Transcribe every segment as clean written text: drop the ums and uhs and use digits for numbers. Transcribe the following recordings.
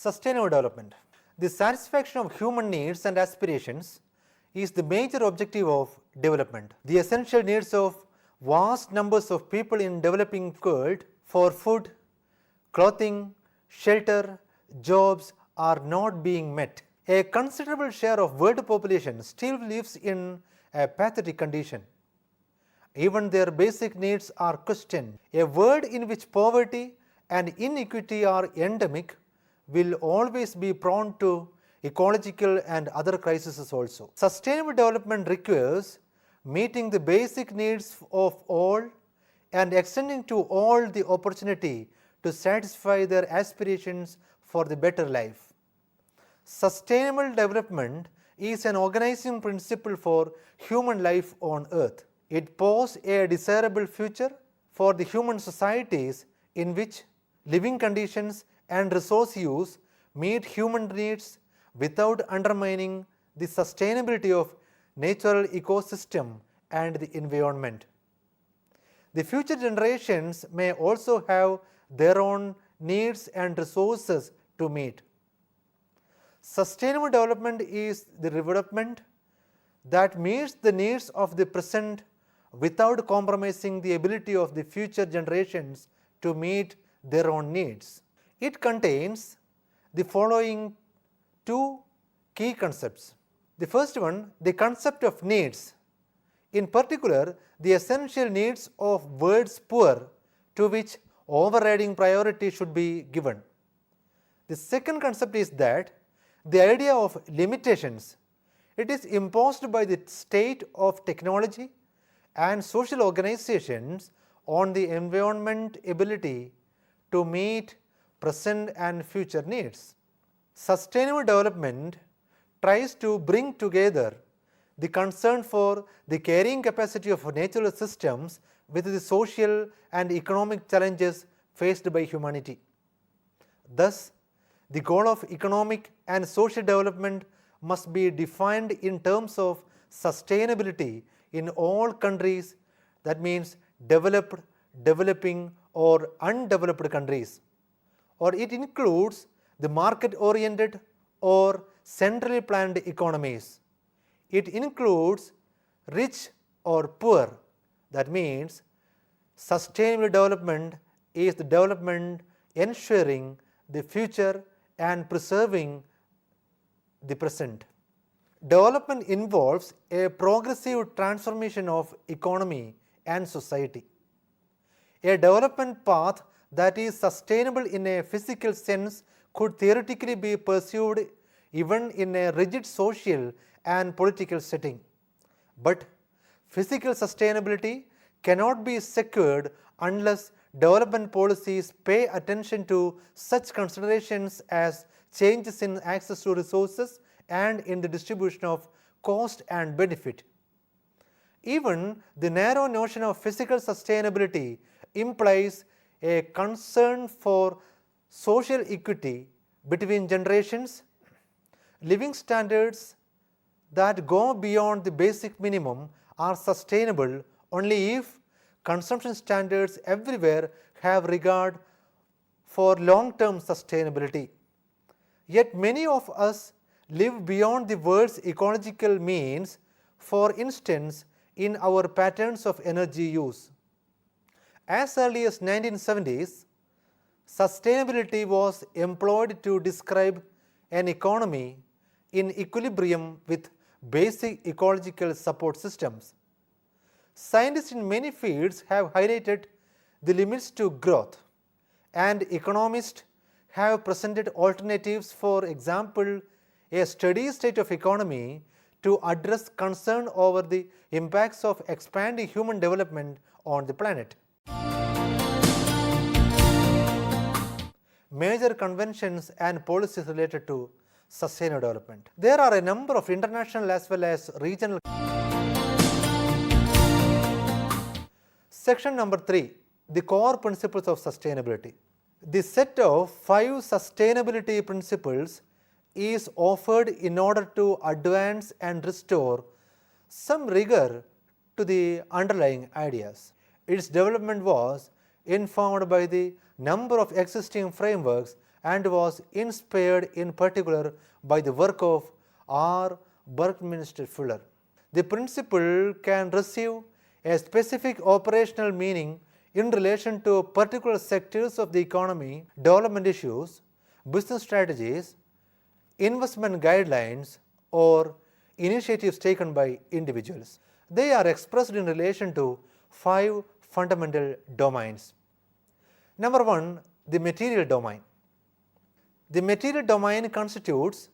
Sustainable development. The satisfaction of human needs and aspirations is the major objective of development. The essential needs of vast numbers of people in developing world for food, clothing, shelter, jobs are not being met. A considerable share of world population still lives in a pathetic condition. Even their basic needs are questioned. A world in which poverty and inequity are endemic will always be prone to ecological and other crises also. Sustainable development requires meeting the basic needs of all and extending to all the opportunity to satisfy their aspirations for the better life. Sustainable development is an organizing principle for human life on earth. It poses a desirable future for the human societies in which living conditions and resource use meet human needs without undermining the sustainability of natural ecosystem and the environment. The future generations may also have their own needs and resources to meet. Sustainable development is the development that meets the needs of the present without compromising the ability of the future generations to meet their own needs. It contains the following two key concepts. The first one, the concept of needs, in particular the essential needs of world's poor, to which overriding priority should be given. The second concept is that the idea of limitations. It is imposed by the state of technology and social organizations on the environment ability to meet present and future needs. Sustainable development tries to bring together the concern for the carrying capacity of natural systems with the social and economic challenges faced by humanity. Thus, the goal of economic and social development must be defined in terms of sustainability in all countries, that means developed, developing or undeveloped countries, or it includes the market-oriented or centrally planned economies. It includes rich or poor, that means sustainable development is the development ensuring the future and preserving the present. Development involves a progressive transformation of economy and society. A development path that is sustainable in a physical sense could theoretically be pursued even in a rigid social and political setting. But physical sustainability cannot be secured unless development policies pay attention to such considerations as changes in access to resources and in the distribution of cost and benefit. Even the narrow notion of physical sustainability implies a concern for social equity between generations. Living standards that go beyond the basic minimum are sustainable only if consumption standards everywhere have regard for long-term sustainability. Yet many of us live beyond the world's ecological means, for instance, in our patterns of energy use. As early as 1970s, sustainability was employed to describe an economy in equilibrium with basic ecological support systems. Scientists in many fields have highlighted the limits to growth, and economists have presented alternatives, for example, a steady state of economy to address concern over the impacts of expanding human development on the planet. Major conventions and policies related to sustainable development. There are a number of international as well as regional. Section number 3, the core principles of sustainability. The set of 5 sustainability principles is offered in order to advance and restore some rigor to the underlying ideas. Its development was informed by the number of existing frameworks and was inspired in particular by the work of R. Buckminster Fuller. The principle can receive a specific operational meaning in relation to particular sectors of the economy, development issues, business strategies, investment guidelines, or initiatives taken by individuals. They are expressed in relation to 5 fundamental domains. Number 1, the material domain. The material domain constitutes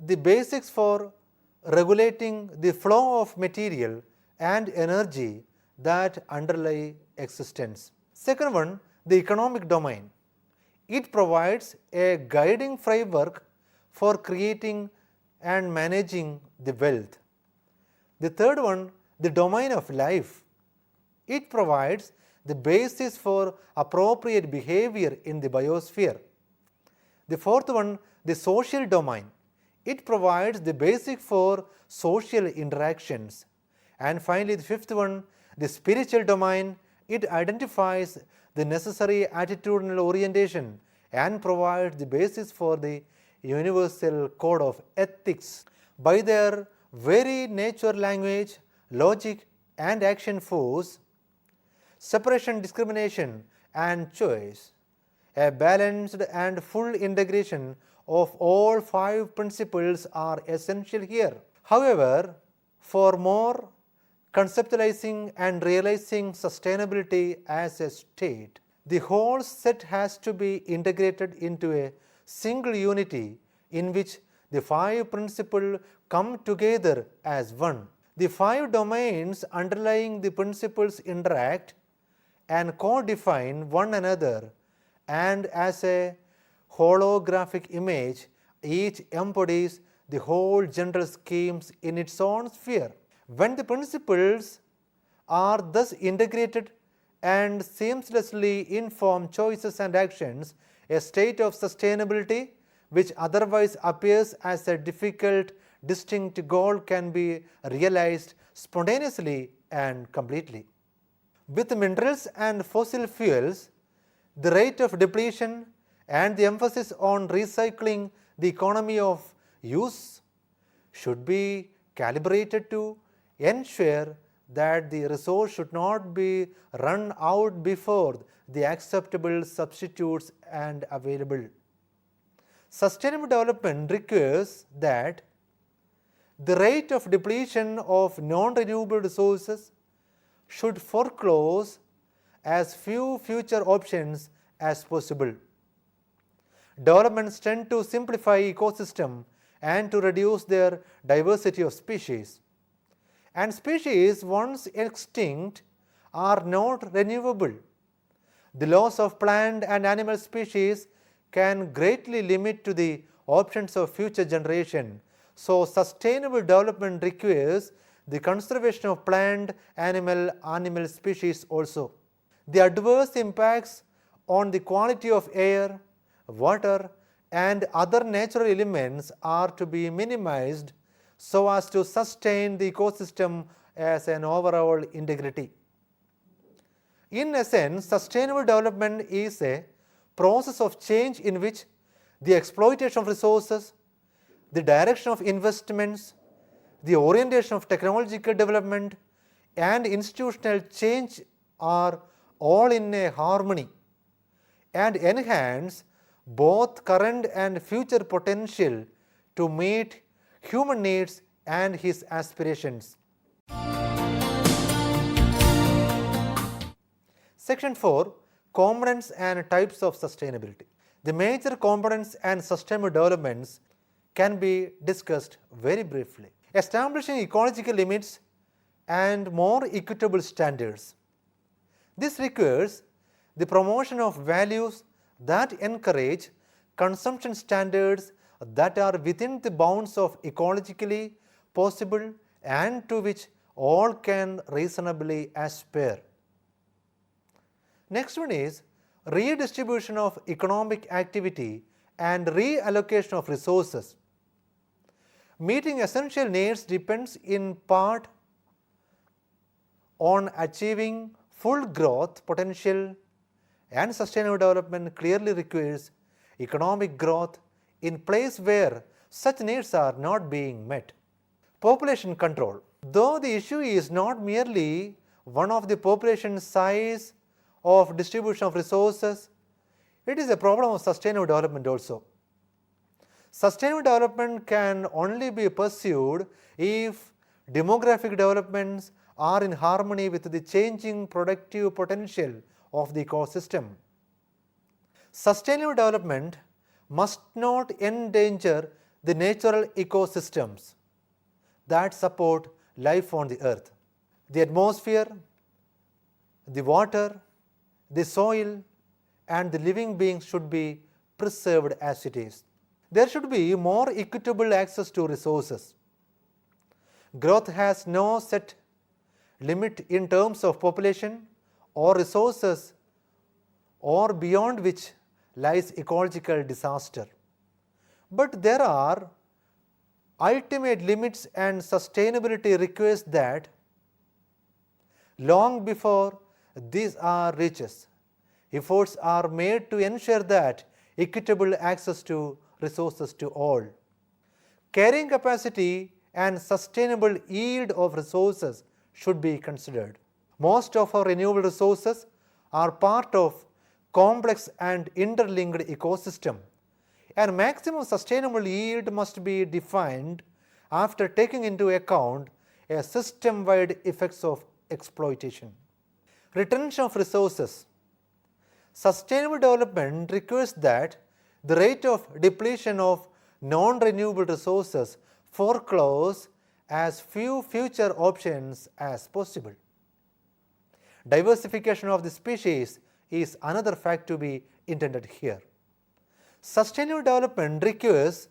the basics for regulating the flow of material and energy that underlie existence. Second one, the economic domain. It provides a guiding framework for creating and managing the wealth. The third one, the domain of life. It provides the basis for appropriate behavior in the biosphere. The fourth one, the social domain. It provides the basic for social interactions. And finally, the fifth one, the spiritual domain. It identifies the necessary attitudinal orientation and provides the basis for the universal code of ethics. By their very nature, language, logic, and action force, separation, discrimination, and choice, a balanced and full integration of all 5 principles are essential here. However, for more conceptualizing and realizing sustainability as a state, the whole set has to be integrated into a single unity in which the 5 principles come together as one. The 5 domains underlying the principles interact and co-define one another, and as a holographic image, each embodies the whole general schemes in its own sphere. When the principles are thus integrated and seamlessly inform choices and actions, a state of sustainability which otherwise appears as a difficult, distinct goal can be realized spontaneously and completely. With minerals and fossil fuels, the rate of depletion and the emphasis on recycling the economy of use should be calibrated to ensure that the resource should not be run out before the acceptable substitutes and available. Sustainable development requires that the rate of depletion of non-renewable resources should foreclose as few future options as possible. Developments tend to simplify ecosystem and to reduce their diversity of species. And species once extinct are not renewable. The loss of plant and animal species can greatly limit to the options of future generation. So sustainable development requires the conservation of plant, animal species also. The adverse impacts on the quality of air, water, and other natural elements are to be minimized so as to sustain the ecosystem as an overall integrity. In essence, sustainable development is a process of change in which the exploitation of resources, the direction of investments, the orientation of technological development, and institutional change are all in a harmony and enhance both current and future potential to meet human needs and his aspirations. Section 4, Components and Types of Sustainability. The major components and sustainable developments can be discussed very briefly. Establishing ecological limits and more equitable standards. This requires the promotion of values that encourage consumption standards that are within the bounds of ecologically possible and to which all can reasonably aspire. Next one is redistribution of economic activity and reallocation of resources. Meeting essential needs depends in part on achieving full growth potential, and sustainable development clearly requires economic growth in place where such needs are not being met. Population control. Though the issue is not merely one of the population size of distribution of resources, it is a problem of sustainable development also. Sustainable development can only be pursued if demographic developments are in harmony with the changing productive potential of the ecosystem. Sustainable development must not endanger the natural ecosystems that support life on the earth. The atmosphere, the water, the soil, and the living beings should be preserved as it is. There should be more equitable access to resources. Growth has no set limit in terms of population or resources, or beyond which lies ecological disaster. But there are ultimate limits, and sustainability requires that long before these are reached, efforts are made to ensure that equitable access to resources to all. Carrying capacity and sustainable yield of resources should be considered. Most of our renewable resources are part of complex and interlinked ecosystem, and maximum sustainable yield must be defined after taking into account a system-wide effects of exploitation. Retention of resources. Sustainable development requires that the rate of depletion of non-renewable resources foreclose as few future options as possible. Diversification of the species is another fact to be intended here. Sustainable development requires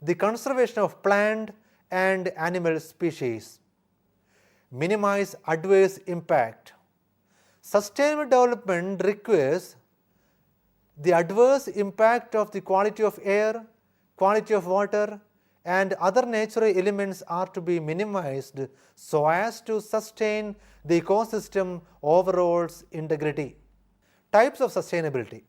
the conservation of plant and animal species. Minimize adverse impact. Sustainable development requires the adverse impact of the quality of air, quality of water, and other natural elements are to be minimized so as to sustain the ecosystem overall's integrity. Types of sustainability.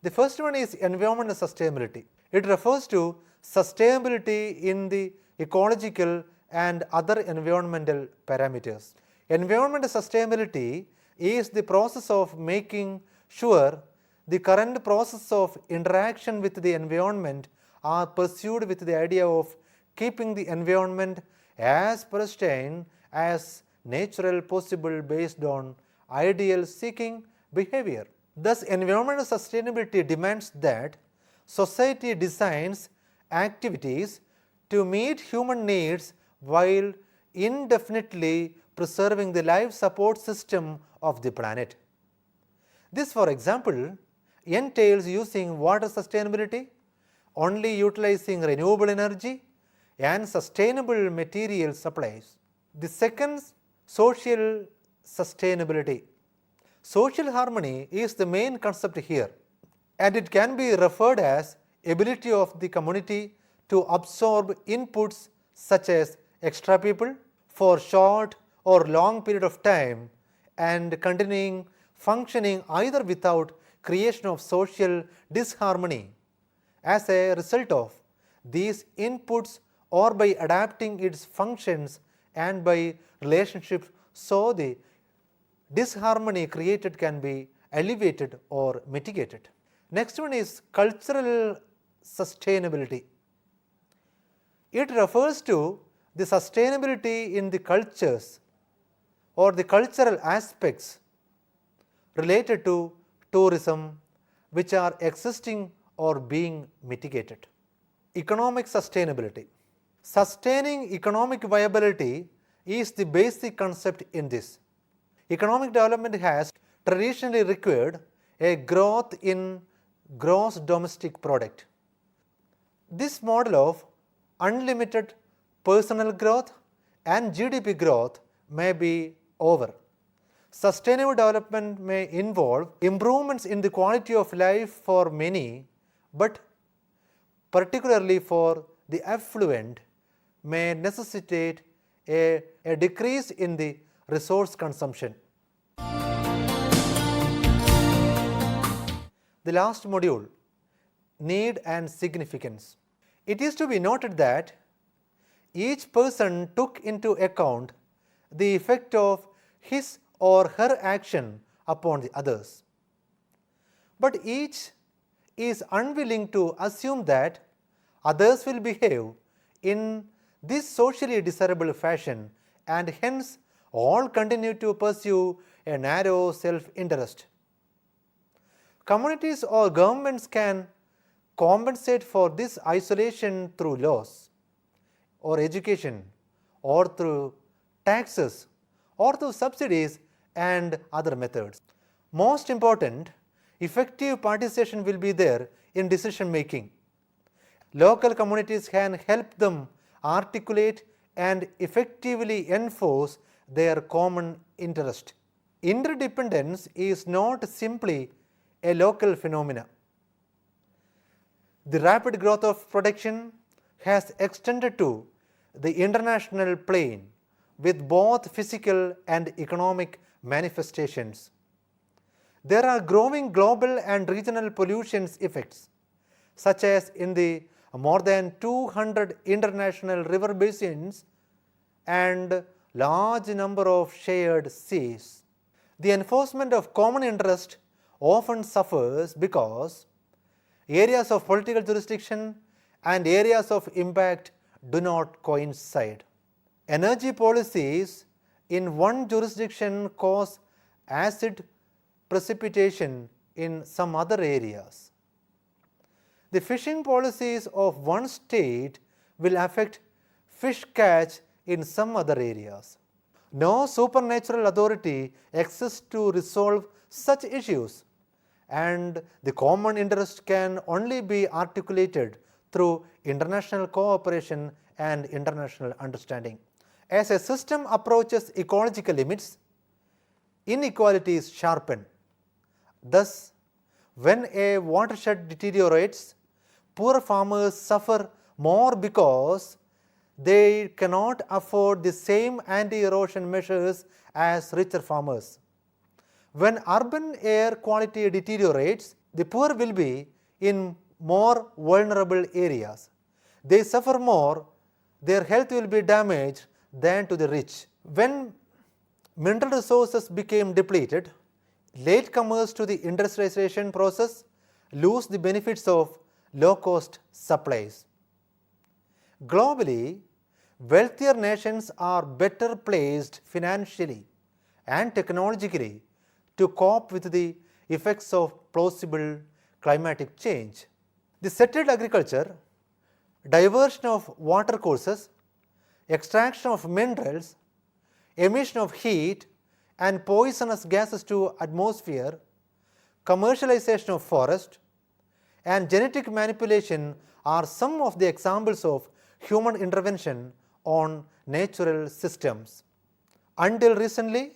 The first one is environmental sustainability. It refers to sustainability in the ecological and other environmental parameters. Environmental sustainability is the process of making sure the current process of interaction with the environment are pursued with the idea of keeping the environment as pristine as natural possible based on ideal seeking behavior. Thus, environmental sustainability demands that society designs activities to meet human needs while indefinitely preserving the life support system of the planet. This, for example, entails using water sustainability, only utilizing renewable energy, and sustainable material supplies. The second, social sustainability. Social harmony is the main concept here, and it can be referred as ability of the community to absorb inputs such as extra people for short or long period of time and continuing functioning either without creation of social disharmony as a result of these inputs or by adapting its functions and by relationships, so the disharmony created can be alleviated or mitigated. Next one is cultural sustainability. It refers to the sustainability in the cultures or the cultural aspects related to tourism which are existing or being mitigated. Economic sustainability. Sustaining economic viability is the basic concept in this. Economic development has traditionally required a growth in gross domestic product. This model of unlimited personal growth and GDP growth may be over. Sustainable development may involve improvements in the quality of life for many, but particularly for the affluent, may necessitate a decrease in the resource consumption. The last module, need and significance. It is to be noted that each person took into account the effect of his or her action upon the others. But each is unwilling to assume that others will behave in this socially desirable fashion, and hence all continue to pursue a narrow self-interest. Communities or governments can compensate for this isolation through laws or education or through taxes or through subsidies and other methods. Most important, effective participation will be there in decision making. Local communities can help them articulate and effectively enforce their common interest. Interdependence is not simply a local phenomenon. The rapid growth of production has extended to the international plane with both physical and economic manifestations. There are growing global and regional pollution effects, such as in the more than 200 international river basins and large number of shared seas. The enforcement of common interest often suffers because areas of political jurisdiction and areas of impact do not coincide. Energy policies in one jurisdiction cause acid precipitation in some other areas. The fishing policies of one state will affect fish catch in some other areas. No supernatural authority exists to resolve such issues, and the common interest can only be articulated through international cooperation and international understanding. As a system approaches ecological limits, inequalities sharpen. Thus, when a watershed deteriorates, poor farmers suffer more because they cannot afford the same anti-erosion measures as richer farmers. When urban air quality deteriorates, the poor will be in more vulnerable areas. They suffer more, their health will be damaged than to the rich. When mineral resources became depleted, latecomers to the industrialization process lose the benefits of low-cost supplies. Globally, wealthier nations are better placed financially and technologically to cope with the effects of plausible climatic change. The settled agriculture, diversion of water courses, extraction of minerals, emission of heat and poisonous gases to atmosphere, commercialization of forest, and genetic manipulation are some of the examples of human intervention on natural systems. Until recently,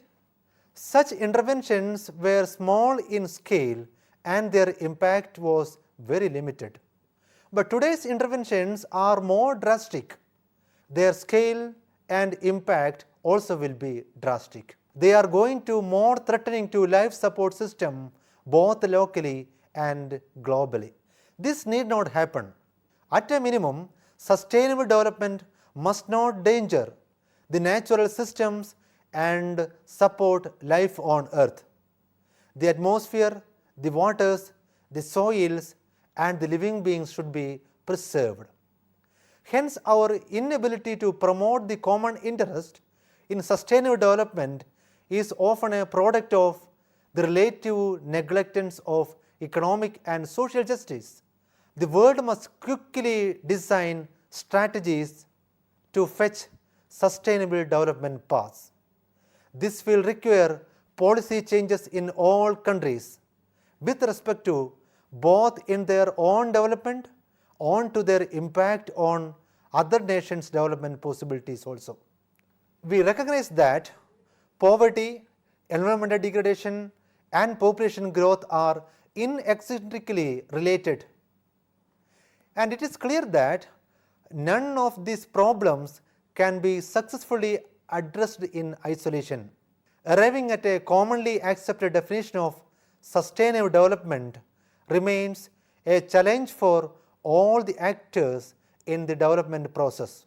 such interventions were small in scale and their impact was very limited. But today's interventions are more drastic. Their scale and impact also will be drastic. They are going to more threatening to life support system both locally and globally. This need not happen. At a minimum, sustainable development must not endanger the natural systems and support life on earth. The atmosphere, the waters, the soils and the living beings should be preserved. Hence, our inability to promote the common interest in sustainable development is often a product of the relative neglectance of economic and social justice. The world must quickly design strategies to fetch sustainable development paths. This will require policy changes in all countries with respect to both in their own development and to their impact on other nations' development possibilities also. We recognize that poverty, environmental degradation and population growth are inextricably related, and it is clear that none of these problems can be successfully addressed in isolation. Arriving at a commonly accepted definition of sustainable development remains a challenge for all the actors in the development process.